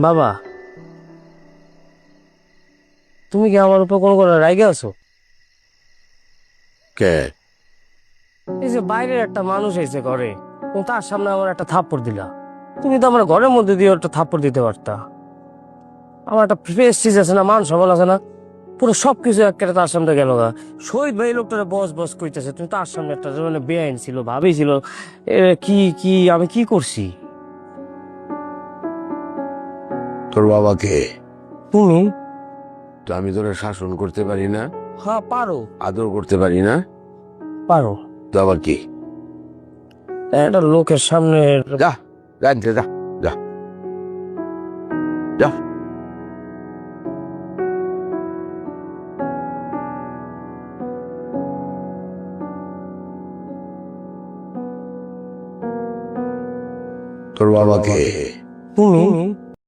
বাবা, তুমি কি আমার উপর কোনো রাইগে আছো? কে? এই যে বাইরের একটা মানুষ এসে ঘরে, ও তার সামনে আমার একটা থাপ্পড় দিলা। তুমি তো আমার ঘরের মধ্যে দিয়ে একটা থাপ্পড় দিতে পারতা। আমার একটা প্রেস্টিজ আছে না, মান সম্মান আছে না, পুরো সবকিছু একেবারে তার সামনে গেল গা। শহীদ ভাই লোকটারে বস বস কইতেছে, তুমি তার সামনে একটা মানে বেআইন ছিল, ভাবি ছিল। কি কি আমি কি করছি? তোর বাবা কে? তুমি? তো আমি তোরা শাসন করতে পারি না, হ্যাঁ পারো। আদর করতে পারি না, পারো। তো আবার কি? একটা লোকের সামনে। যা, জানতে যা, যা, যা। তোর বাবা কে? তুমি?